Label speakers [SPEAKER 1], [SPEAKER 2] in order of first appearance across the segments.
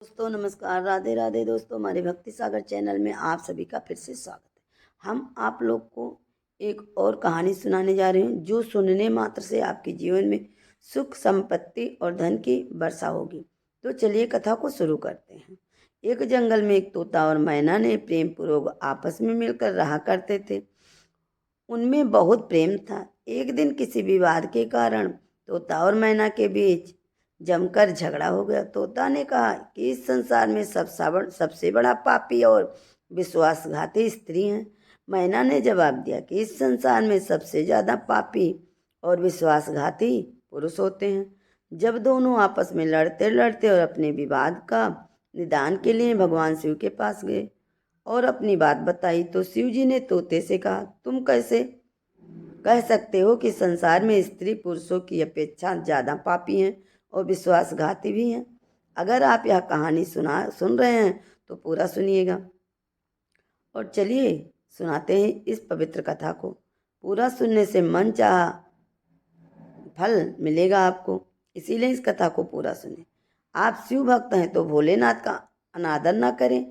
[SPEAKER 1] दोस्तों नमस्कार, राधे राधे। दोस्तों, हमारे भक्ति सागर चैनल में आप सभी का फिर से स्वागत है। हम आप लोग को एक और कहानी सुनाने जा रहे हैं जो सुनने मात्र से आपके जीवन में सुख, संपत्ति और धन की वर्षा होगी। तो चलिए कथा को शुरू करते हैं। एक जंगल में एक तोता और मैना ने प्रेम पूर्वक आपस में मिलकर रहा करते थे। उनमें बहुत प्रेम था। एक दिन किसी विवाद के कारण तोता और मैना के बीच जमकर झगड़ा हो गया। तोता ने कहा कि इस संसार में सबसे बड़ा पापी और विश्वासघाती स्त्री है। मैना ने जवाब दिया कि इस संसार में सबसे ज़्यादा पापी और विश्वासघाती पुरुष होते हैं। जब दोनों आपस में लड़ते लड़ते और अपने विवाद का निदान के लिए भगवान शिव के पास गए और अपनी बात बताई तो शिव जी ने तोते से कहा, तुम कैसे कह सकते हो कि संसार में स्त्री पुरुषों की अपेक्षा ज़्यादा पापी हैं और विश्वासघाती भी हैं। अगर आप यह कहानी सुन रहे हैं तो पूरा सुनिएगा। और चलिए सुनाते हैं इस पवित्र कथा को। पूरा सुनने से मन चाहा फल मिलेगा आपको, इसीलिए इस कथा को पूरा सुने। आप शिव भक्त हैं तो भोलेनाथ का अनादर न करें।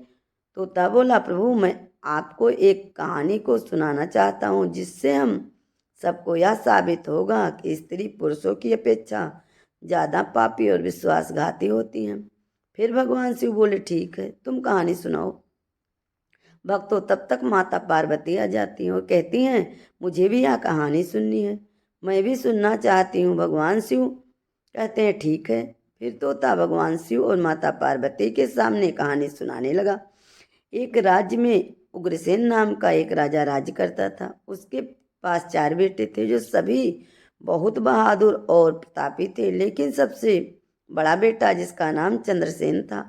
[SPEAKER 1] तोता बोला, प्रभु मैं आपको एक कहानी को सुनाना चाहता हूँ जिससे हम सबको यह साबित होगा कि स्त्री पुरुषों की अपेक्षा ज़्यादा पापी और विश्वासघाती होती हैं। फिर भगवान शिव बोले, ठीक है, तुम कहानी सुनाओ। भक्तों, तब तक माता पार्वती आ जाती हैं और कहती हैं, मुझे भी यह कहानी सुननी है, मैं भी सुनना चाहती हूँ। भगवान शिव कहते हैं, ठीक है। फिर तोता भगवान शिव और माता पार्वती के सामने कहानी सुनाने लगा। एक राज्य में उग्रसेन नाम का एक राजा राज्य करता था। उसके पास 4 बेटे थे जो सभी बहुत बहादुर और प्रतापी थे, लेकिन सबसे बड़ा बेटा जिसका नाम चंद्रसेन था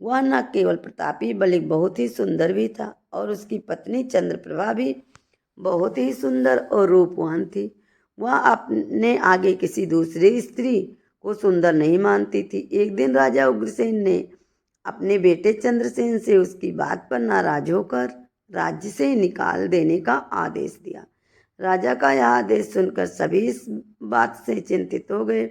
[SPEAKER 1] वह न केवल प्रतापी बल्कि बहुत ही सुंदर भी था और उसकी पत्नी चंद्रप्रभा भी बहुत ही सुंदर और रूपवान थी। वह अपने आगे किसी दूसरी स्त्री को सुंदर नहीं मानती थी। एक दिन राजा उग्रसेन ने अपने बेटे चंद्रसेन से उसकी बात पर नाराज होकर राज्य से निकाल देने का आदेश दिया। राजा का यह आदेश सुनकर सभी इस बात से चिंतित हो गए।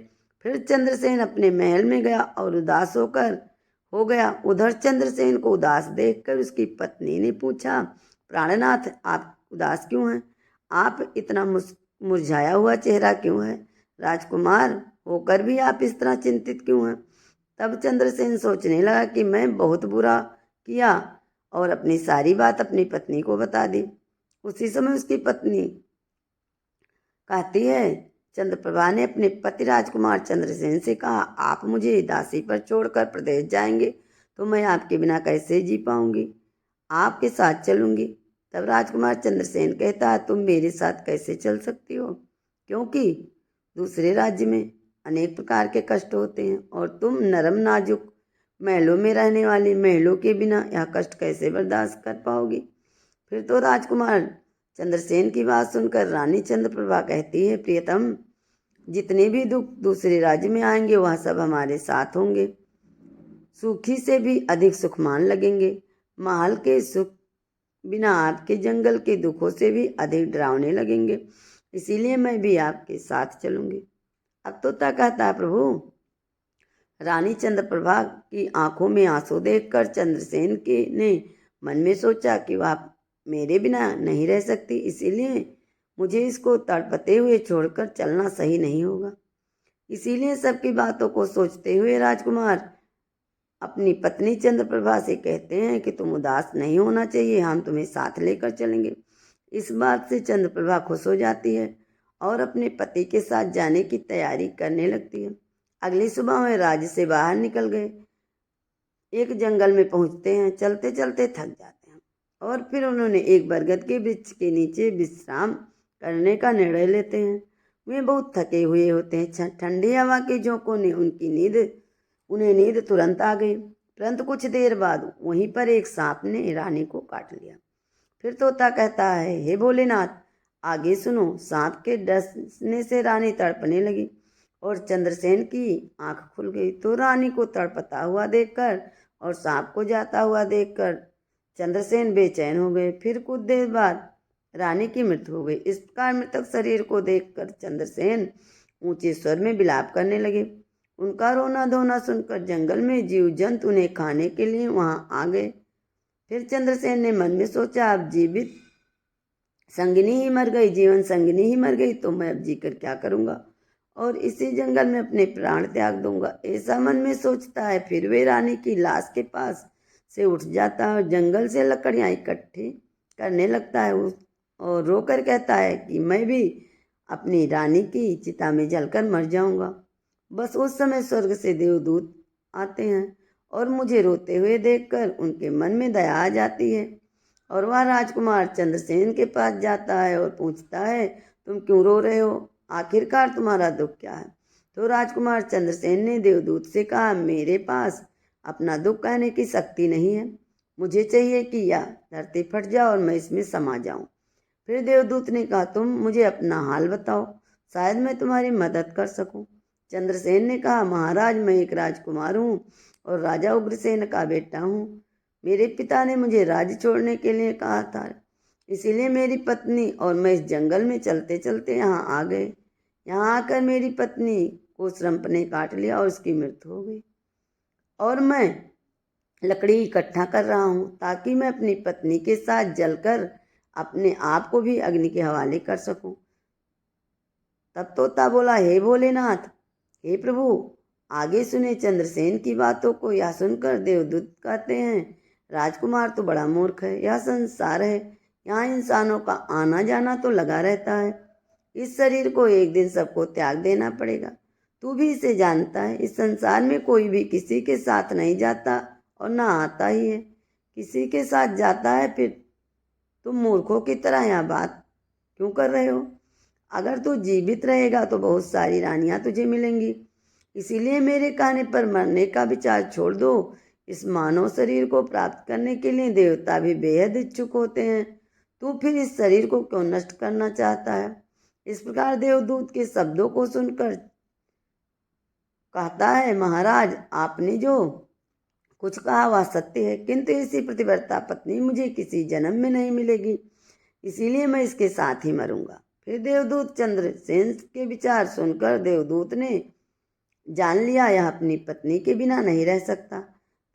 [SPEAKER 1] फिर चंद्रसेन अपने महल में गया और उदास हो गया। उधर चंद्रसेन को उदास देखकर उसकी पत्नी ने पूछा, प्राणनाथ आप उदास क्यों हैं? आप इतना मुरझाया हुआ चेहरा क्यों है? राजकुमार होकर भी आप इस तरह चिंतित क्यों हैं? तब चंद्रसेन सोचने लगा कि मैं बहुत बुरा किया और अपनी सारी बात अपनी पत्नी को बता दी। उसी समय उसकी पत्नी कहती है, चंद्रप्रभा ने अपने पति राजकुमार चंद्रसेन से कहा, आप मुझे दासी पर छोड़कर प्रदेश जाएंगे तो मैं आपके बिना कैसे जी पाऊंगी? आपके साथ चलूंगी। तब राजकुमार चंद्रसेन कहता है, तुम मेरे साथ कैसे चल सकती हो, क्योंकि दूसरे राज्य में अनेक प्रकार के कष्ट होते हैं और तुम नरम नाजुक महलों में रहने वाली महलों के बिना यह कष्ट कैसे बर्दाश्त कर पाओगी? फिर तो राजकुमार चंद्रसेन की बात सुनकर रानी चंद्रप्रभा कहती है, प्रियतम जितने भी दुख दूसरे राज्य में आएंगे वह सब हमारे साथ होंगे, सुखी से भी अधिक सुखमान लगेंगे। महल के सुख बिना आपके जंगल के दुखों से भी अधिक डरावने लगेंगे, इसीलिए मैं भी आपके साथ चलूंगी। अब तोता कहता है, प्रभु रानी चंद्रप्रभा की आंखों में आंसू देखकर चंद्रसेन के ने मन में सोचा कि वह मेरे बिना नहीं रह सकती, इसीलिए मुझे इसको तड़पते हुए छोड़कर चलना सही नहीं होगा। इसीलिए सबकी बातों को सोचते हुए राजकुमार अपनी पत्नी चंद्रप्रभा से कहते हैं कि तुम उदास नहीं होना चाहिए, हम तुम्हें साथ लेकर चलेंगे। इस बात से चंद्रप्रभा खुश हो जाती है और अपने पति के साथ जाने की तैयारी करने लगती है। अगली सुबह वे राज्य से बाहर निकल गए। एक जंगल में पहुंचते हैं। चलते चलते थक जाते हैं और फिर उन्होंने एक बरगद के वृक्ष के नीचे विश्राम करने का निर्णय लेते हैं। वे बहुत थके हुए होते हैं। ठंडी हवा के झोंकों ने उन्हें नींद तुरंत आ गई। परंतु कुछ देर बाद वहीं पर एक सांप ने रानी को काट लिया। फिर तोता कहता है, हे भोलेनाथ आगे सुनो। सांप के डसने से रानी तड़पने लगी और चंद्रसेन की आंख खुल गई। तो रानी को तड़पता हुआ देखकर और सांप को जाता हुआ देखकर चंद्रसेन बेचैन हो गए। फिर कुछ देर बाद रानी की मृत्यु हो गई। इस प्रकार मृतक शरीर को देखकर चंद्रसेन ऊंचे स्वर में विलाप करने लगे। उनका रोना धोना सुनकर जंगल में जीव जंतु उन्हें खाने के लिए वहां आ गए। फिर चंद्रसेन ने मन में सोचा, अब जीवित संगिनी ही मर गई, जीवन संगिनी ही मर गई तो मैं अब जीकर क्या करूंगा, और इसी जंगल में अपने प्राण त्याग दूंगा। ऐसा मन में सोचता है। फिर वे रानी की लाश के पास से उठ जाता है और जंगल से लकड़ियां इकट्ठी करने लगता है और रोकर कहता है कि मैं भी अपनी रानी की चिता में जलकर मर जाऊंगा। बस उस समय स्वर्ग से देवदूत आते हैं और मुझे रोते हुए देखकर उनके मन में दया आ जाती है और वह राजकुमार चंद्रसेन के पास जाता है और पूछता है, तुम क्यों रो रहे हो, आखिरकार तुम्हारा दुख क्या है। तो राजकुमार चंद्रसेन ने देवदूत से कहा, मेरे पास अपना दुख कहने की शक्ति नहीं है, मुझे चाहिए कि यह धरती फट जाए और मैं इसमें समा जाऊं। फिर देवदूत ने कहा, तुम मुझे अपना हाल बताओ, शायद मैं तुम्हारी मदद कर सकूं। चंद्रसेन ने कहा, महाराज मैं एक राजकुमार हूँ और राजा उग्रसेन का बेटा हूँ। मेरे पिता ने मुझे राज्य छोड़ने के लिए कहा था, इसीलिए मेरी पत्नी और मैं इस जंगल में चलते चलते यहाँ आ गए। यहाँ आकर मेरी पत्नी को श्रम्प ने काट लिया और उसकी मृत्यु हो गई और मैं लकड़ी इकट्ठा कर रहा हूँ ताकि मैं अपनी पत्नी के साथ जलकर अपने आप को भी अग्नि के हवाले कर सकूं। तब तोता बोला, हे भोलेनाथ, हे प्रभु, आगे सुने। चंद्रसेन की बातों को यह सुनकर देवदूत कहते हैं, राजकुमार तो बड़ा मूर्ख है, यह संसार है, यहाँ इंसानों का आना जाना तो लगा रहता है। इस शरीर को एक दिन सबको त्याग देना पड़ेगा। तू भी इसे जानता है, इस संसार में कोई भी किसी के साथ नहीं जाता और ना आता ही है, किसी के साथ जाता है। फिर तुम मूर्खों की तरह यहाँ बात क्यों कर रहे हो? अगर तू जीवित रहेगा तो बहुत सारी रानियां तुझे मिलेंगी, इसीलिए मेरे कहने पर मरने का विचार छोड़ दो। इस मानव शरीर को प्राप्त करने के लिए देवता भी बेहद इच्छुक होते हैं, तू फिर इस शरीर को क्यों नष्ट करना चाहता है? इस प्रकार देवदूत के शब्दों को सुनकर कहता है, महाराज आपने जो कुछ कहा वह सत्य है, किंतु ऐसी प्रतिव्रता पत्नी मुझे किसी जन्म में नहीं मिलेगी, इसीलिए मैं इसके साथ ही मरूंगा। फिर देवदूत चंद्रसेन के विचार सुनकर देवदूत ने जान लिया यह अपनी पत्नी के बिना नहीं रह सकता।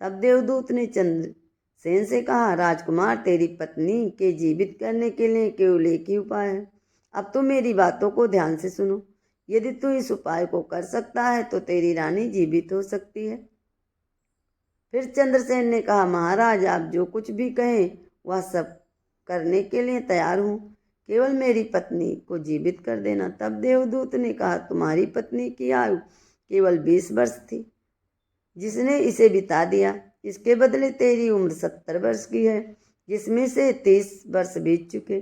[SPEAKER 1] तब देवदूत ने चंद्रसेन से कहा, राजकुमार तेरी पत्नी के जीवित करने के लिए केवल एक ही उपाय है। अब तुम मेरी बातों को ध्यान से सुनो, यदि तू इस उपाय को कर सकता है तो तेरी रानी जीवित हो सकती है। फिर चंद्रसेन ने कहा, महाराज आप जो कुछ भी कहें वह सब करने के लिए तैयार हूँ, केवल मेरी पत्नी को जीवित कर देना। तब देवदूत ने कहा, तुम्हारी पत्नी की आयु केवल 20 वर्ष थी, जिसने इसे बिता दिया, इसके बदले तेरी उम्र 70 वर्ष की है, जिसमें से 30 वर्ष बीत चुके।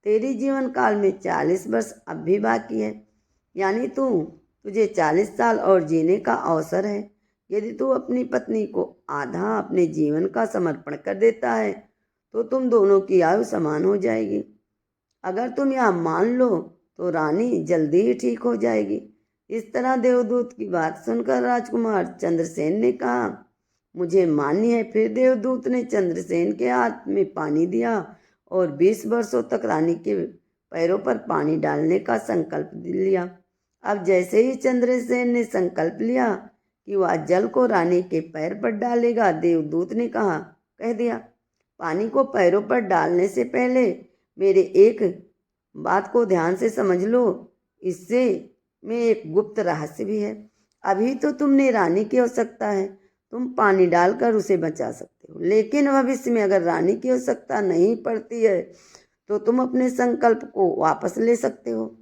[SPEAKER 1] तेरी जीवन काल में 40 वर्ष अब भी बाकी है, यानी तुझे 40 साल और जीने का अवसर है। यदि तू अपनी पत्नी को आधा अपने जीवन का समर्पण कर देता है तो तुम दोनों की आयु समान हो जाएगी। अगर तुम यह मान लो तो रानी जल्दी ही ठीक हो जाएगी। इस तरह देवदूत की बात सुनकर राजकुमार चंद्रसेन ने कहा, मुझे मान्य है। फिर देवदूत ने चंद्रसेन के हाथ में पानी दिया और 20 वर्षों तक रानी के पैरों पर पानी डालने का संकल्प लिया। अब जैसे ही चंद्रसेन ने संकल्प लिया कि वह जल को रानी के पैर पर डालेगा, देवदूत ने कह दिया, पानी को पैरों पर डालने से पहले मेरे एक बात को ध्यान से समझ लो, इससे में एक गुप्त रहस्य भी है। अभी तो तुमने रानी की आवश्यकता है, तुम पानी डालकर उसे बचा सकते हो, लेकिन भविष्य में अगर रानी की आवश्यकता नहीं पड़ती है तो तुम अपने संकल्प को वापस ले सकते हो।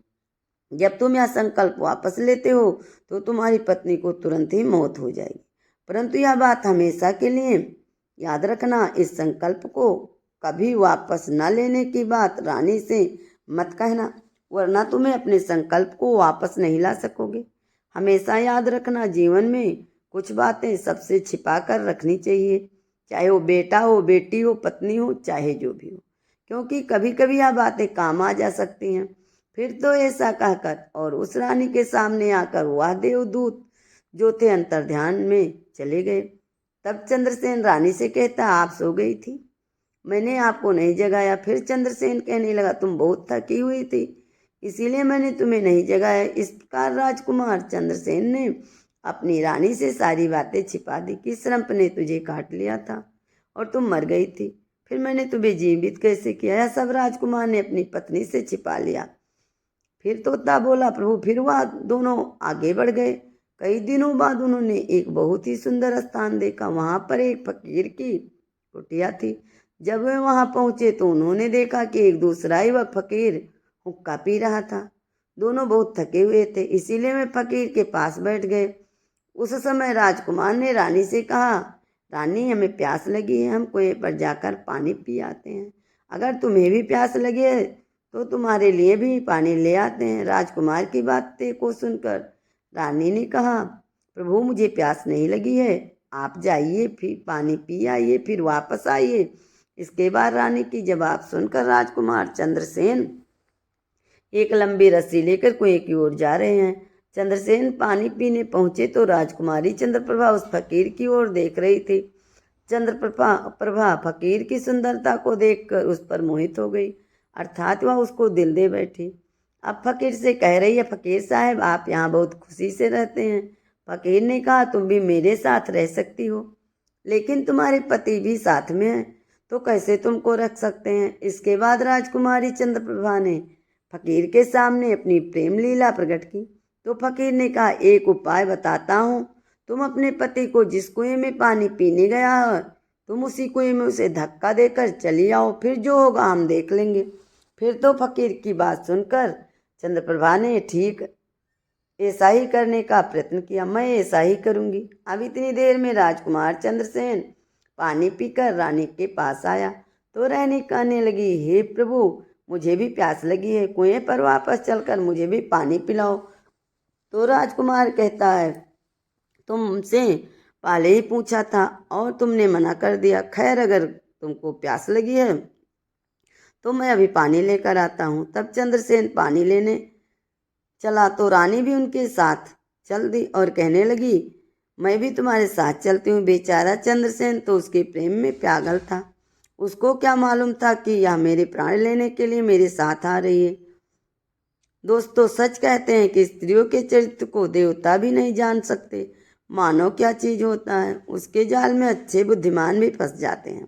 [SPEAKER 1] जब तुम यह संकल्प वापस लेते हो तो तुम्हारी पत्नी को तुरंत ही मौत हो जाएगी, परंतु यह बात हमेशा के लिए याद रखना, इस संकल्प को कभी वापस न लेने की बात रानी से मत कहना, वरना तुम्हें अपने संकल्प को वापस नहीं ला सकोगे। हमेशा याद रखना, जीवन में कुछ बातें सबसे छिपा कर रखनी चाहिए, चाहे वो बेटा हो, बेटी हो, पत्नी हो, चाहे जो भी हो, क्योंकि कभी कभी यह बातें काम आ जा सकती हैं। फिर तो ऐसा कहकर और उस रानी के सामने आकर वह देवदूत जो थे अंतर्ध्यान में चले गए। तब चंद्रसेन रानी से कहता, आप सो गई थी, मैंने आपको नहीं जगाया। फिर चंद्रसेन कहने लगा, तुम बहुत थकी हुई थी, इसीलिए मैंने तुम्हें नहीं जगाया। इस प्रकार राजकुमार चंद्रसेन ने अपनी रानी से सारी बातें छिपा दी कि श्रम्प ने तुझे काट लिया था और तुम मर गई थी। फिर मैंने तुम्हें जीवित कैसे किया, यह सब राजकुमार ने अपनी पत्नी से छिपा लिया। फिर तोता बोला, प्रभु फिर वह दोनों आगे बढ़ गए। कई दिनों बाद उन्होंने एक बहुत ही सुंदर स्थान देखा। वहां पर एक फकीर की कुटिया थी। जब वे वहां पहुंचे तो उन्होंने देखा कि एक दूसरा युवक फकीर हुक्का पी रहा था। दोनों बहुत थके हुए थे, इसीलिए वे फकीर के पास बैठ गए। उस समय राजकुमार ने रानी से कहा, रानी हमें प्यास लगी है, हम कुएं पर जाकर पानी पी आते हैं। अगर तुम्हें भी प्यास लगी है तो तुम्हारे लिए भी पानी ले आते हैं। राजकुमार की बातें को सुनकर रानी ने कहा, प्रभु मुझे प्यास नहीं लगी है, आप जाइए फिर पानी पी आइए, फिर वापस आइए। इसके बाद रानी की जवाब सुनकर राजकुमार चंद्रसेन एक लंबी रस्सी लेकर कुएं की ओर जा रहे हैं। चंद्रसेन पानी पीने पहुंचे तो राजकुमारी चंद्रप्रभा उस फकीर की ओर देख रही थी। चंद्रप्रभा फकीर की सुंदरता को देखकर उस पर मोहित हो गई, अर्थात वह उसको दिल दे बैठी। अब फकीर से कह रही है, फकीर साहब आप यहाँ बहुत खुशी से रहते हैं। फकीर ने कहा, तुम भी मेरे साथ रह सकती हो, लेकिन तुम्हारे पति भी साथ में हैं, तो कैसे तुमको रख सकते हैं। इसके बाद राजकुमारी चंद्रप्रभा ने फकीर के सामने अपनी प्रेम लीला प्रकट की। तो फकीर ने कहा, एक उपाय बताता हूँ, तुम अपने पति को जिस कुएं में पानी पीने गया है तुम उसी कुएं में उसे धक्का देकर चली आओ, फिर जो होगा हम देख लेंगे। फिर तो फकीर की बात सुनकर चंद्रप्रभा ने ठीक ऐसा ही करने का प्रयत्न किया, मैं ऐसा ही करूंगी। अब इतनी देर में राजकुमार चंद्रसेन पानी पीकर रानी के पास आया तो रानी कहने लगी, हे प्रभु मुझे भी प्यास लगी है, कुएं पर वापस चलकर मुझे भी पानी पिलाओ। तो राजकुमार कहता है, तुमसे पहले ही पूछा था और तुमने मना कर दिया। खैर अगर तुमको प्यास लगी है तो मैं अभी पानी लेकर आता हूँ। तब चंद्रसेन पानी लेने चला तो रानी भी उनके साथ चल दी और कहने लगी, मैं भी तुम्हारे साथ चलती हूँ। बेचारा चंद्रसेन तो उसके प्रेम में पागल था, उसको क्या मालूम था कि यह मेरे प्राण लेने के लिए मेरे साथ आ रही है। दोस्तों सच कहते हैं कि स्त्रियों के चरित्र को देवता भी नहीं जान सकते। मानव क्या चीज होता है, उसके जाल में अच्छे बुद्धिमान भी फंस जाते हैं।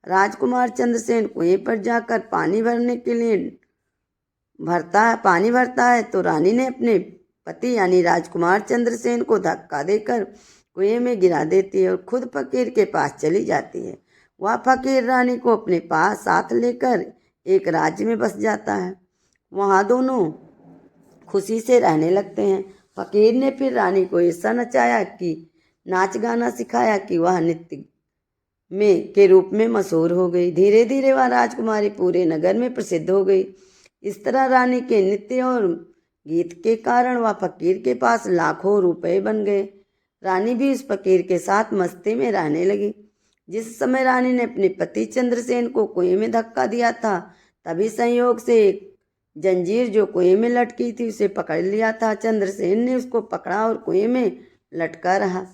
[SPEAKER 1] राजकुमार चंद्रसेन कुएं पर जाकर पानी भरने के लिए पानी भरता है तो रानी ने अपने पति यानी राजकुमार चंद्रसेन को धक्का देकर कुएं में गिरा देती है और खुद फकीर के पास चली जाती है। वह फकीर रानी को अपने पास साथ लेकर एक राज्य में बस जाता है। वहाँ दोनों खुशी से रहने लगते हैं। फकीर ने फिर रानी को ऐसा नचाया कि नाच गाना सिखाया कि वह नृत्य में के रूप में मशहूर हो गई। धीरे धीरे वह राजकुमारी पूरे नगर में प्रसिद्ध हो गई। इस तरह रानी के नृत्य और गीत के कारण वह फकीर के पास लाखों रुपए बन गए। रानी भी उस फकीर के साथ मस्ती में रहने लगी। जिस समय रानी ने अपने पति चंद्रसेन को कुएं में धक्का दिया था, तभी संयोग से एक जंजीर जो कुएं में लटकी थी उसे पकड़ लिया था। चंद्रसेन ने उसको पकड़ा और कुएं में लटका रहा।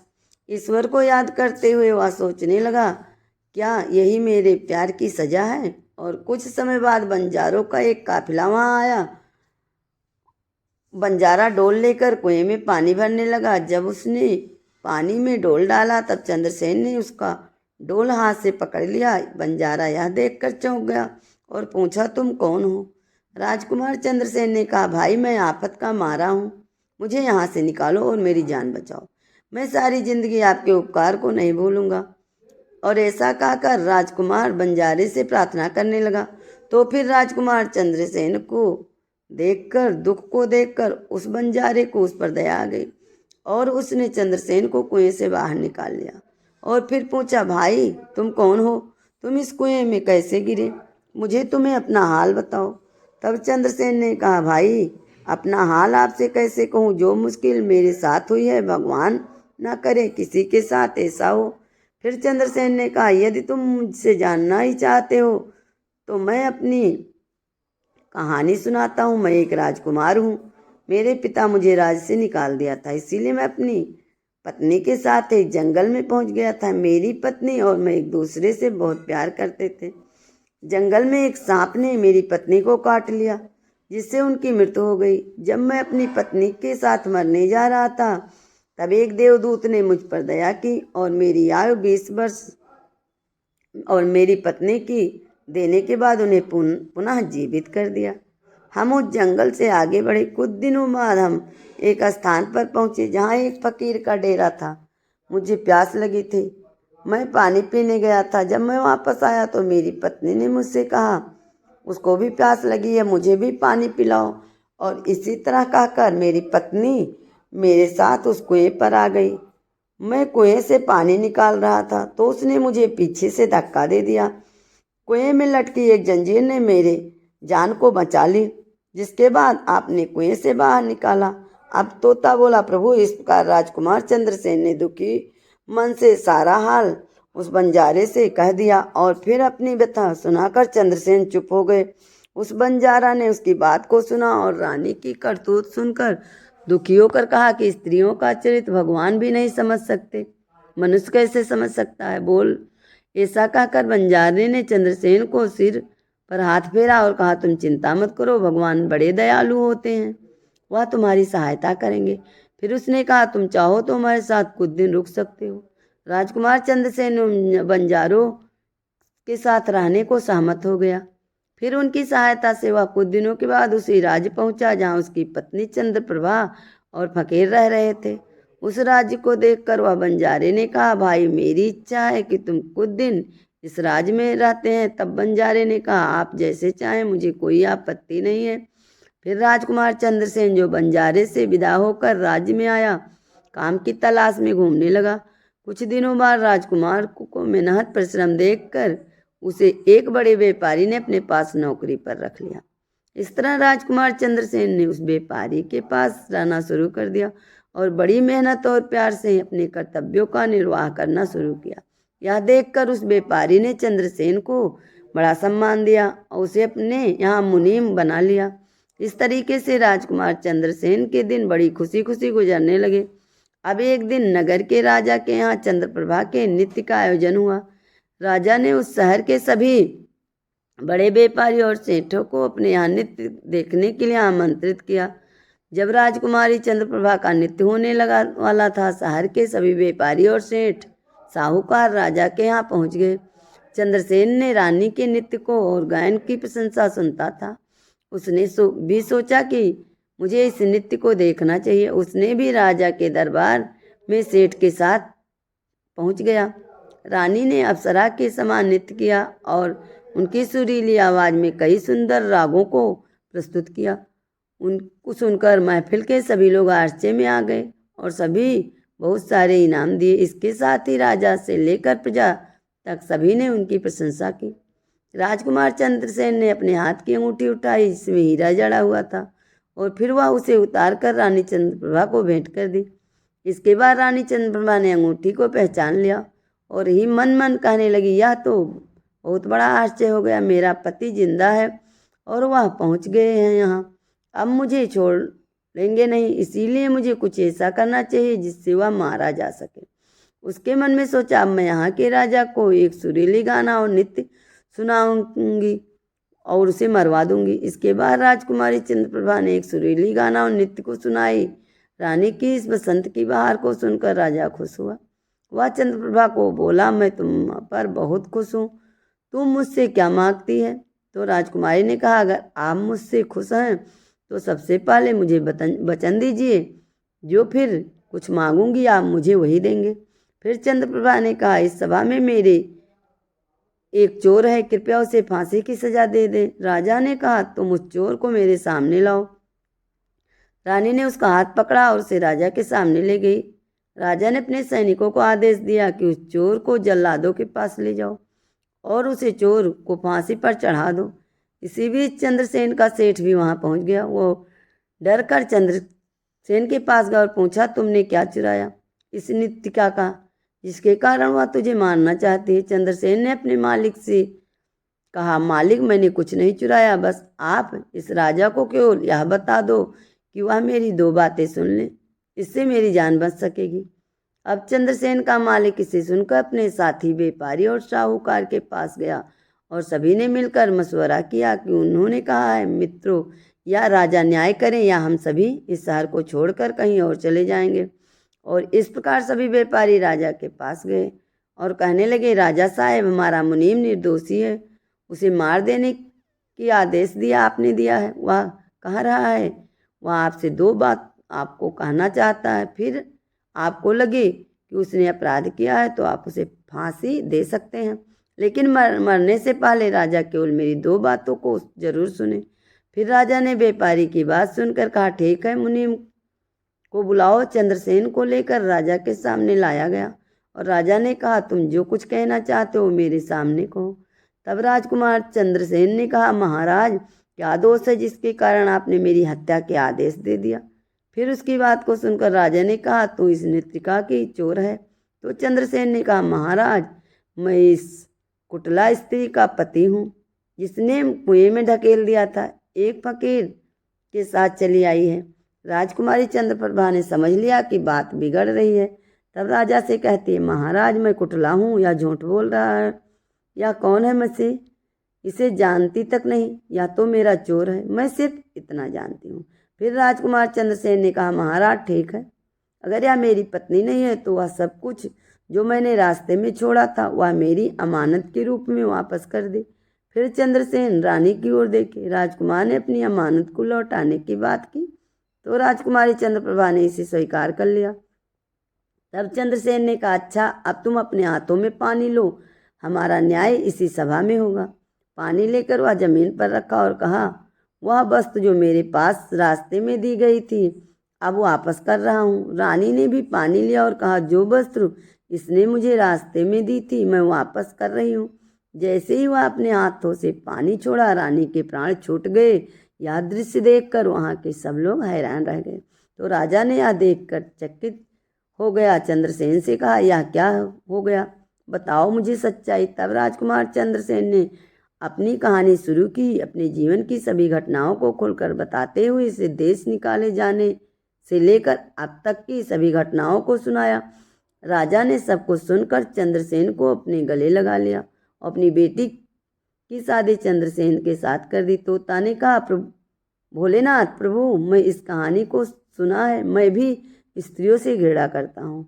[SPEAKER 1] ईश्वर को याद करते हुए वह सोचने लगा, क्या यही मेरे प्यार की सजा है। और कुछ समय बाद बंजारों का एक काफिला वहां आया। बंजारा डोल लेकर कुएं में पानी भरने लगा। जब उसने पानी में डोल डाला तब चंद्रसेन ने उसका डोल हाथ से पकड़ लिया। बंजारा यह देखकर चौंक गया और पूछा, तुम कौन हो। राजकुमार चंद्रसेन ने कहा, भाई मैं आफत का मारा हूँ, मुझे यहाँ से निकालो और मेरी जान बचाओ। मैं सारी जिंदगी आपके उपकार को नहीं भूलूंगा। और ऐसा कहकर राजकुमार बंजारे से प्रार्थना करने लगा। तो फिर राजकुमार चंद्रसेन को देखकर दुख को देखकर उस बंजारे को उस पर दया आ गई और उसने चंद्रसेन को कुएं से बाहर निकाल लिया और फिर पूछा, भाई तुम कौन हो, तुम इस कुएं में कैसे गिरे, मुझे तुम्हें अपना हाल बताओ। तब चंद्रसेन ने कहा, भाई अपना हाल आपसे कैसे कहूँ, जो मुश्किल मेरे साथ हुई है भगवान ना करे किसी के साथ ऐसा हो। फिर चंद्रसेन ने कहा, यदि तुम मुझसे जानना ही चाहते हो तो मैं अपनी कहानी सुनाता हूँ। मैं एक राजकुमार हूँ। मेरे पिता मुझे राज्य से निकाल दिया था, इसीलिए मैं अपनी पत्नी के साथ एक जंगल में पहुँच गया था। मेरी पत्नी और मैं एक दूसरे से बहुत प्यार करते थे। जंगल में एक सांप ने मेरी पत्नी को काट लिया, जिससे उनकी मृत्यु हो गई। जब मैं अपनी पत्नी के साथ मरने जा रहा था तब एक देवदूत ने मुझ पर दया की और मेरी आयु 20 वर्ष और मेरी पत्नी की देने के बाद उन्हें पुनः जीवित कर दिया। हम उस जंगल से आगे बढ़े। कुछ दिनों बाद हम एक स्थान पर पहुंचे जहां एक फकीर का डेरा था। मुझे प्यास लगी थी। मैं पानी पीने गया था। जब मैं वापस आया तो मेरी पत्नी ने मुझसे कहा उसको भी प्यास लगी है, मुझे भी पानी पिलाओ। और इसी तरह कहकर मेरी पत्नी मेरे साथ उस कुएं पर आ गई। मैं कुएं से पानी निकाल रहा था तो उसने मुझे पीछे से धक्का दे दिया। कुएं में लटकी एक जंजीर ने मेरे जान को बचा ली, जिसके बाद आपने कुएं से बाहर निकाला। अब तोता बोला, प्रभु इस प्रकार राजकुमार चंद्रसेन ने दुखी मन से सारा हाल उस बंजारे से कह दिया और फिर अपनी व्यथा सुनाकर चंद्रसेन चुप हो गए। उस बंजारा ने उसकी बात को सुना और रानी की करतूत सुनकर दुखी होकर कहा कि स्त्रियों का चरित्र भगवान भी नहीं समझ सकते, मनुष्य कैसे समझ सकता है, बोल। ऐसा कहकर बंजारे ने चंद्रसेन को सिर पर हाथ फेरा और कहा, तुम चिंता मत करो, भगवान बड़े दयालु होते हैं, वह तुम्हारी सहायता करेंगे। फिर उसने कहा, तुम चाहो तो हमारे साथ कुछ दिन रुक सकते हो। राजकुमार चंद्रसेन उन बंजारों के साथ रहने को सहमत हो गया। फिर उनकी सहायता से वह कुछ दिनों के बाद उसी राज्य पहुंचा जहां उसकी पत्नी चंद्रप्रभा और फकीर रह रहे थे। उस राज्य को देखकर वह बंजारे ने कहा, भाई मेरी इच्छा है कि तुम कुछ दिन इस राज्य में रहते हैं। तब बंजारे ने कहा, आप जैसे चाहें, मुझे कोई आपत्ति नहीं है। फिर राजकुमार चंद्रसेन जो बंजारे से विदा होकर राज्य में आया, काम की तलाश में घूमने लगा। कुछ दिनों बाद राजकुमार को मेहनत परिश्रम देखकर उसे एक बड़े व्यापारी ने अपने पास नौकरी पर रख लिया। इस तरह राजकुमार चंद्रसेन ने उस व्यापारी के पास रहना शुरू कर दिया और बड़ी मेहनत और प्यार से अपने कर्तव्यों का निर्वाह करना शुरू किया। यह देखकर उस व्यापारी ने चंद्रसेन को बड़ा सम्मान दिया और उसे अपने यहाँ मुनीम बना लिया। इस तरीके से राजकुमार चंद्रसेन के दिन बड़ी खुशी खुशी गुजरने लगे। अब एक दिन नगर के राजा के यहाँ चंद्रप्रभा के नृत्य का आयोजन हुआ। राजा ने उस शहर के सभी बड़े व्यापारी और सेठों को अपने यहाँ नृत्य देखने के लिए आमंत्रित किया। जब राजकुमारी चंद्रप्रभा का नृत्य होने लगा वाला था, शहर के सभी व्यापारी और सेठ साहूकार राजा के यहाँ पहुँच गए। चंद्रसेन ने रानी के नृत्य को और गायन की प्रशंसा सुनता था। उसने भी सोचा कि मुझे इस नृत्य को देखना चाहिए। उसने भी राजा के दरबार में सेठ के साथ पहुंच गया। रानी ने अप्सरा के समान नृत्य किया और उनकी सुरीली आवाज़ में कई सुंदर रागों को प्रस्तुत किया। उनको सुनकर महफिल के सभी लोग आश्चर्य में आ गए और सभी बहुत सारे इनाम दिए। इसके साथ ही राजा से लेकर प्रजा तक सभी ने उनकी प्रशंसा की। राजकुमार चंद्रसेन ने अपने हाथ की अंगूठी उठाई जिसमें हीरा जड़ा हुआ था और फिर वह उसे उतार कर रानी चंद्रप्रभा को भेंट कर दी। इसके बाद रानी चंद्रप्रभा ने अंगूठी को पहचान लिया और ही मन मन कहने लगी, यह तो बहुत बड़ा आश्चर्य हो गया, मेरा पति जिंदा है और वह पहुंच गए हैं यहाँ, अब मुझे छोड़ लेंगे नहीं, इसीलिए मुझे कुछ ऐसा करना चाहिए जिससे वह मारा जा सके। उसके मन में सोचा, अब मैं यहाँ के राजा को एक सुरीली गाना और नृत्य सुनाऊंगी और उसे मरवा दूंगी। इसके बाद राजकुमारी चंद्रप्रभा ने एक सुरीली गाना और नृत्य को सुनाई। रानी की इस बसंत की बहार को सुनकर राजा खुश हुआ। वह चंद्रप्रभा को बोला, मैं तुम पर बहुत खुश हूँ, तुम मुझसे क्या मांगती है? तो राजकुमारी ने कहा, अगर आप मुझसे खुश हैं तो सबसे पहले मुझे वचन दीजिए, जो फिर कुछ मांगूंगी आप मुझे वही देंगे। फिर चंद्रप्रभा ने कहा, इस सभा में मेरे एक चोर है, कृपया उसे फांसी की सजा दे दें। राजा ने कहा, तुम उस चोर को मेरे सामने लाओ। रानी ने उसका हाथ पकड़ा और उसे राजा के सामने ले गई। राजा ने अपने सैनिकों को आदेश दिया कि उस चोर को जल्लादों के पास ले जाओ और उसे चोर को फांसी पर चढ़ा दो। इसी बीच चंद्रसेन का सेठ भी वहां पहुंच गया। वो डर कर चंद्रसेन के पास गया और पूछा, तुमने क्या चुराया? इस नृत्यिका का, जिसके कारण वह तुझे मारना चाहती है। चंद्रसेन ने अपने मालिक से कहा, मालिक मैंने कुछ नहीं चुराया, बस आप इस राजा को केवल यह बता दो कि वह मेरी दो बातें सुन ले, इससे मेरी जान बच सकेगी। अब चंद्रसेन का मालिक इसे सुनकर अपने साथी व्यापारी और साहूकार के पास गया और सभी ने मिलकर मशवरा किया कि उन्होंने कहा है, मित्रों, या राजा न्याय करें या हम सभी इस शहर को छोड़कर कहीं और चले जाएंगे। और इस प्रकार सभी व्यापारी राजा के पास गए और कहने लगे, राजा साहब, हमारा मुनीम निर्दोषी है, उसे मार देने की आदेश आपने दिया है। वह कह रहा है, वह आपसे दो बात आपको कहना चाहता है। फिर आपको लगे कि उसने अपराध किया है तो आप उसे फांसी दे सकते हैं, लेकिन मरने से पहले राजा केवल मेरी दो बातों को जरूर सुने। फिर राजा ने व्यापारी की बात सुनकर कहा, ठीक है, मुनीम को बुलाओ। चंद्रसेन को लेकर राजा के सामने लाया गया और राजा ने कहा, तुम जो कुछ कहना चाहते हो मेरे सामने कहो। तब राजकुमार चंद्रसेन ने कहा, महाराज, क्या दोष है जिसके कारण आपने मेरी हत्या के आदेश दे दिया। फिर उसकी बात को सुनकर राजा ने कहा, तू इस नृत्यिका की चोर है। तो चंद्रसेन ने कहा, महाराज, मैं इस कुटला स्त्री का पति हूँ जिसने कुएं में ढकेल दिया था। एक फकीर के साथ चली आई है। राजकुमारी चंद्रप्रभा ने समझ लिया कि बात बिगड़ रही है। तब राजा से कहती है, महाराज, मैं कुटला हूँ या झूठ बोल रहा है, या कौन है मुझसे इसे जानती तक नहीं, या तो मेरा चोर है, मैं सिर्फ इतना जानती हूँ। फिर राजकुमार चंद्रसेन ने कहा, महाराज, ठीक है, अगर यह मेरी पत्नी नहीं है तो वह सब कुछ जो मैंने रास्ते में छोड़ा था वह मेरी अमानत के रूप में वापस कर दे। फिर चंद्रसेन रानी की ओर देखे। राजकुमार ने अपनी अमानत को लौटाने की बात की तो राजकुमारी चंद्रप्रभा ने इसे स्वीकार कर लिया। तब चंद्रसेन ने कहा, अच्छा, अब तुम अपने हाथों में पानी लो, हमारा न्याय इसी सभा में होगा। पानी लेकर वह जमीन पर रखा और कहा, वह वस्तु जो मेरे पास रास्ते में दी गई थी अब वापस कर रहा हूँ। रानी ने भी पानी लिया और कहा, जो वस्तु इसने मुझे रास्ते में दी थी मैं वापस कर रही हूँ। जैसे ही वह अपने हाथों से पानी छोड़ा, रानी के प्राण छूट गए। यह दृश्य देखकर वहाँ के सब लोग हैरान रह गए। तो राजा ने यह देखकर चकित हो गया। चंद्रसेन से कहा, यह क्या हो गया, बताओ मुझे सच्चाई। तब राजकुमार चंद्रसेन ने अपनी कहानी शुरू की, अपने जीवन की सभी घटनाओं को खुलकर बताते हुए इसे देश निकाले जाने से लेकर अब तक की सभी घटनाओं को सुनाया। राजा ने सब कुछ सुनकर चंद्रसेन को अपने गले लगा लिया। अपनी बेटी की शादी चंद्रसेन के साथ कर दी। तोता ने कहा, प्रभु भोलेनाथ, प्रभु, मैं इस कहानी को सुना है, मैं भी स्त्रियों से घृणा करता हूँ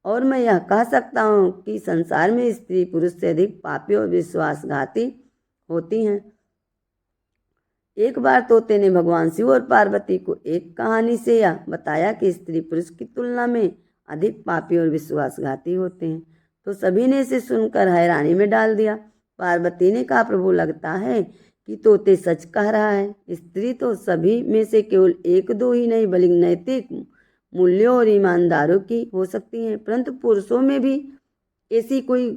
[SPEAKER 1] और मैं यह कह सकता हूँ कि संसार में स्त्री पुरुष से अधिक पापी और विश्वासघाती होती हैं। एक बार तोते ने भगवान शिव और पार्वती को एक कहानी से यह बताया कि स्त्री पुरुष की तुलना में अधिक पापी और विश्वासघाती होते हैं, तो सभी ने इसे सुनकर हैरानी में डाल दिया। पार्वती ने कहा, प्रभु, लगता है कि तोते सच कह रहा है। स्त्री तो सभी में से केवल एक दो ही नहीं बल्कि नैतिक मूल्यों और ईमानदारों की हो सकती हैं, परंतु पुरुषों में भी ऐसी कोई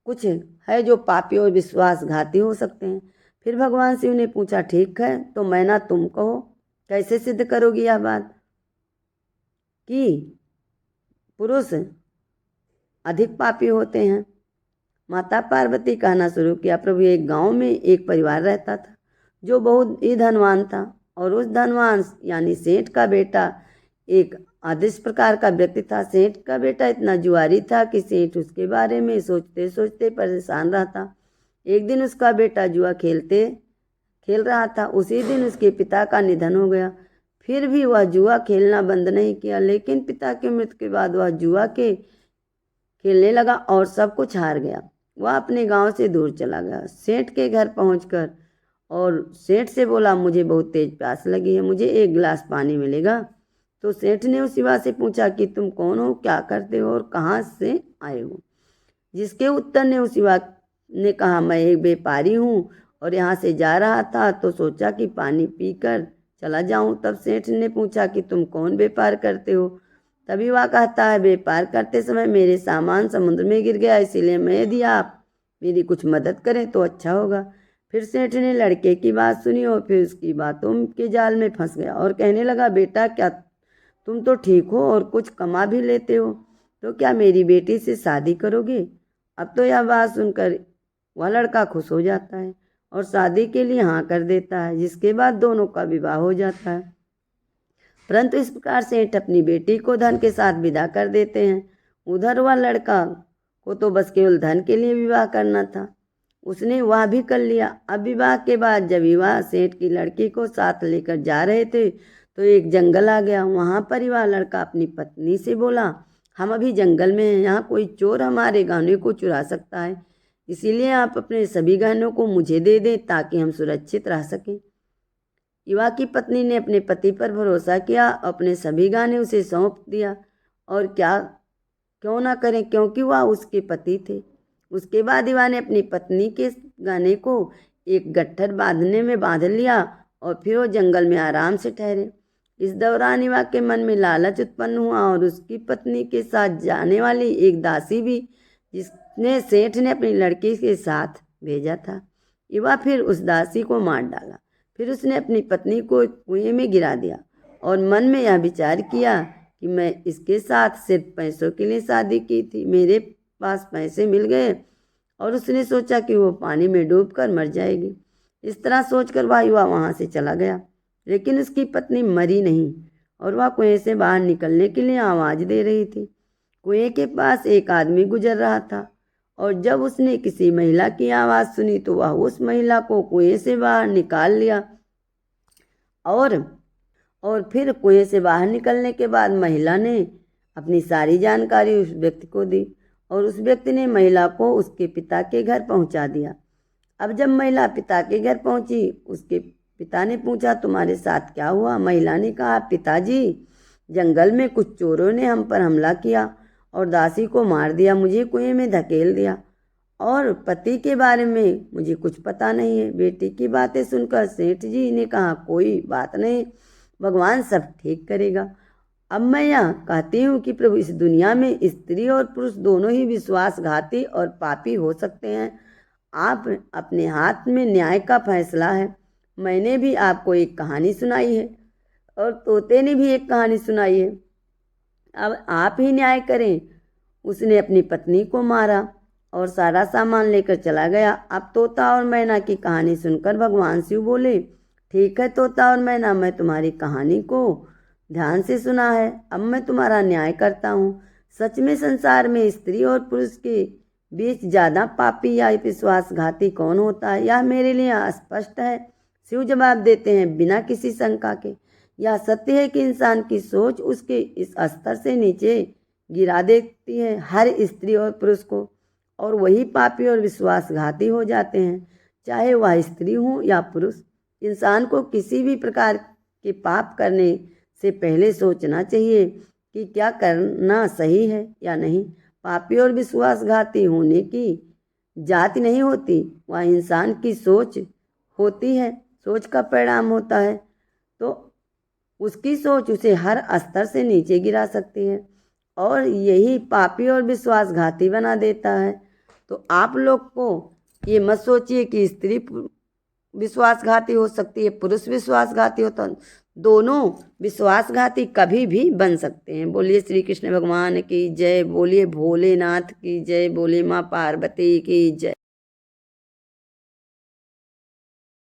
[SPEAKER 1] कुछ है जो पापी और विश्वासघाती हो सकते हैं। फिर भगवान शिव ने पूछा, ठीक है, तो मैं ना तुम कहो, कैसे सिद्ध करोगी यह बात कि पुरुष अधिक पापी होते हैं। माता पार्वती कहना शुरू किया, प्रभु, एक गांव में एक परिवार रहता था जो बहुत ही धनवान था, और उस धनवान यानी सेठ का बेटा एक आदर्श प्रकार का व्यक्ति था। सेठ का बेटा इतना जुआरी था कि सेठ उसके बारे में सोचते सोचते परेशान रहता। एक दिन उसका बेटा जुआ खेल रहा था। उसी दिन उसके पिता का निधन हो गया। फिर भी वह जुआ खेलना बंद नहीं किया, लेकिन पिता की मृत्यु के बाद वह जुआ के खेलने लगा और सब कुछ हार गया। वह अपने गांव से दूर चला गया। सेठ के घर पहुंचकर और सेठ से बोला, मुझे बहुत तेज प्यास लगी है, मुझे एक गिलास पानी मिलेगा। तो सेठ ने उस युवा से पूछा कि तुम कौन हो, क्या करते हो और कहाँ से आए हो। जिसके उत्तर ने उस युवा ने कहा, मैं एक व्यापारी हूँ और यहाँ से जा रहा था तो सोचा कि पानी पीकर चला जाऊँ। तब सेठ ने पूछा कि तुम कौन व्यापार करते हो। तभी वह कहता है, व्यापार करते समय मेरे सामान समुद्र में गिर गया, इसीलिए मैं यदि आप मेरी कुछ मदद करें तो अच्छा होगा। फिर सेठ ने लड़के की बात सुनी और फिर उसकी बातों के जाल में फंस गया और कहने लगा, बेटा, क्या तुम तो ठीक हो और कुछ कमा भी लेते हो, तो क्या मेरी बेटी से शादी करोगे। अब तो यह बात सुनकर वह लड़का खुश हो जाता है और शादी के लिए हाँ कर देता है, जिसके बाद दोनों का विवाह हो जाता है। परंतु इस प्रकार सेठ अपनी बेटी को धन के साथ विदा कर देते हैं। उधर वह लड़का को तो बस केवल धन के लिए विवाह करना था, उसने वह भी कर लिया। अब विवाह के बाद जब विवाह सेठ की लड़की को साथ लेकर जा रहे थे तो एक जंगल आ गया। वहाँ पर वह लड़का अपनी पत्नी से बोला, हम अभी जंगल में हैं, यहाँ कोई चोर हमारे गहनों को चुरा सकता है, इसीलिए आप अपने सभी गहनों को मुझे दे दें ताकि हम सुरक्षित रह सकें। युवा की पत्नी ने अपने पति पर भरोसा किया, अपने सभी गहने उसे सौंप दिया। और क्या क्यों ना करें, क्योंकि वह उसके पति थे। उसके बाद युवा ने अपनी पत्नी के गहने को एक गट्ठर बांधने में बांध लिया और फिर वो जंगल में आराम से ठहरे। इस दौरान युवा के मन में लालच उत्पन्न हुआ और उसकी पत्नी के साथ जाने वाली एक दासी भी, जिसने सेठ ने अपनी लड़की के साथ भेजा था। युवा फिर उस दासी को मार डाला। फिर उसने अपनी पत्नी को एक कुएं में गिरा दिया और मन में यह विचार किया कि मैं इसके साथ सिर्फ पैसों के लिए शादी की थी, मेरे पास पैसे मिल गए और उसने सोचा कि वो पानी में डूबकर मर जाएगी। इस तरह सोचकर वह युवा वहाँ से चला गया, लेकिन उसकी पत्नी मरी नहीं और वह कुएं से बाहर निकलने के लिए आवाज़ दे रही थी। कुएं के पास एक आदमी गुजर रहा था और जब उसने किसी महिला की आवाज़ सुनी तो वह उस महिला को कुएं से बाहर निकाल लिया। और फिर कुएं से बाहर निकलने के बाद महिला ने अपनी सारी जानकारी उस व्यक्ति को दी और उस व्यक्ति ने महिला को उसके पिता के घर पहुंचा दिया। अब जब महिला पिता के घर पहुंची, उसके पिता ने पूछा, तुम्हारे साथ क्या हुआ? महिला ने कहा, पिताजी, जंगल में कुछ चोरों ने हम पर हमला किया और दासी को मार दिया, मुझे कुएं में धकेल दिया और पति के बारे में मुझे कुछ पता नहीं है। बेटी की बातें सुनकर सेठ जी ने कहा, कोई बात नहीं, भगवान सब ठीक करेगा। अब मैं यह कहती हूँ कि प्रभु, इस दुनिया में स्त्री और पुरुष दोनों ही विश्वासघाती और पापी हो सकते हैं। आप अपने हाथ में न्याय का फैसला है। मैंने भी आपको एक कहानी सुनाई है और तोते ने भी एक कहानी सुनाई है, अब आप ही न्याय करें। उसने अपनी पत्नी को मारा और सारा सामान लेकर चला गया। अब तोता और मैना की कहानी सुनकर भगवान शिव बोले, ठीक है तोता और मैना, मैं तुम्हारी कहानी को ध्यान से सुना है, अब मैं तुम्हारा न्याय करता हूँ। सच में संसार में स्त्री और पुरुष के बीच ज़्यादा पापी या विश्वासघाती कौन होता है, यह मेरे लिए अस्पष्ट है। शिव जवाब देते हैं बिना किसी शंका के, यह सत्य है कि इंसान की सोच उसके इस स्तर से नीचे गिरा देती है हर स्त्री और पुरुष को, और वही पापी और विश्वासघाती हो जाते हैं, चाहे वह स्त्री हो या पुरुष। इंसान को किसी भी प्रकार के पाप करने से पहले सोचना चाहिए कि क्या करना सही है या नहीं। पापी और विश्वासघाती होने की जाति नहीं होती, वह इंसान की सोच होती है, सोच का परिणाम होता है। तो उसकी सोच उसे हर स्तर से नीचे गिरा सकती है और यही पापी और विश्वासघाती बना देता है। तो आप लोग को ये मत सोचिए कि स्त्री विश्वासघाती हो सकती है, पुरुष विश्वासघाती होता, दोनों विश्वासघाती कभी भी बन सकते हैं। बोलिए श्री कृष्ण भगवान की जय, बोलिए भोलेनाथ की जय, बोलिए माँ पार्वती की जय।